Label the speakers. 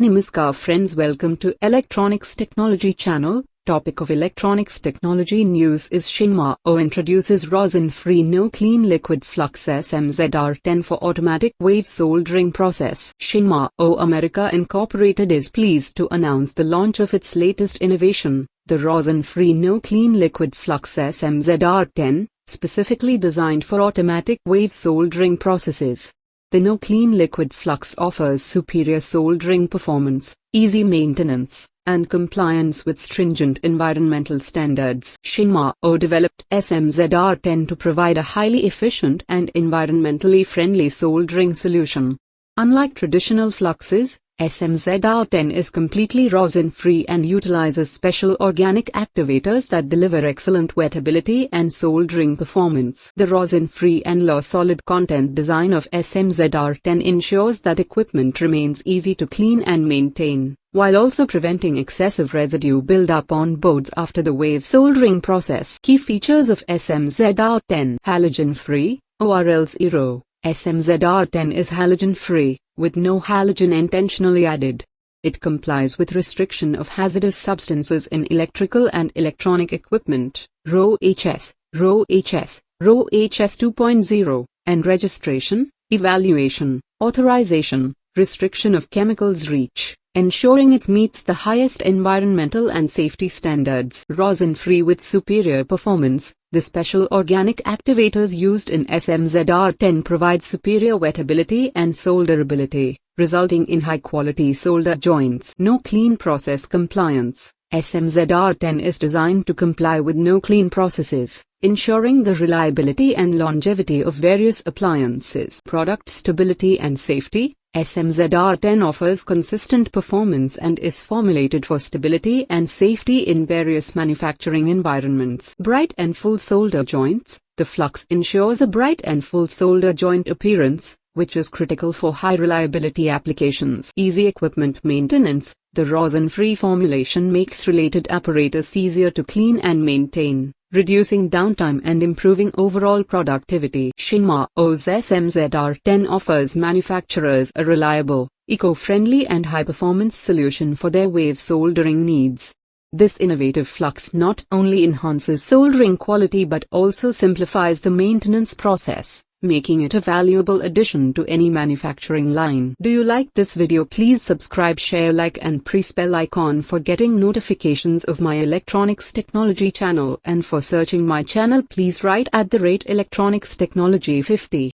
Speaker 1: Namaskar friends, welcome to Electronics Technology channel. Topic of electronics technology news is SHENMAO introduces rosin-free no-clean liquid flux ZR10 for automatic wave soldering process. SHENMAO America Incorporated is pleased to announce the launch of its latest innovation, the rosin-free no-clean liquid flux ZR10, specifically designed for automatic wave soldering processes. The no-clean liquid flux offers superior soldering performance, easy maintenance, and compliance with stringent environmental standards. SHENMAO developed ZR10 to provide a highly efficient and environmentally friendly soldering solution. Unlike traditional fluxes, ZR10 is completely rosin-free and utilizes special organic activators that deliver excellent wettability and soldering performance. The rosin-free and low-solid content design of ZR10 ensures that equipment remains easy to clean and maintain, while also preventing excessive residue buildup on boards after the wave soldering process. Key features of ZR10: halogen-free, ORL 0. ZR10 is halogen-free, with no halogen intentionally added. It complies with restriction of hazardous substances in electrical and electronic equipment, RoHS 2.0, and registration, evaluation, authorization, restriction of chemicals REACH, ensuring it meets the highest environmental and safety standards. Rosin-free with superior performance, the special organic activators used in ZR10 provide superior wettability and solderability, resulting in high-quality solder joints. No clean process compliance. ZR10 is designed to comply with no clean processes, ensuring the reliability and longevity of various appliances. Product stability and safety. ZR10 offers consistent performance and is formulated for stability and safety in various manufacturing environments. Bright and full solder joints. The flux ensures a bright and full solder joint appearance, which is critical for high reliability applications. Easy equipment maintenance. The rosin-free formulation makes related apparatus easier to clean and maintain, reducing downtime and improving overall productivity. SHENMAO's ZR10 offers manufacturers a reliable, eco-friendly and high-performance solution for their wave soldering needs. This innovative flux not only enhances soldering quality but also simplifies the maintenance process, making it a valuable addition to any manufacturing line. Do you like this video? Please subscribe, share, like and press bell icon for getting notifications of my electronics technology channel, and for searching my channel please write @electronics technology 50.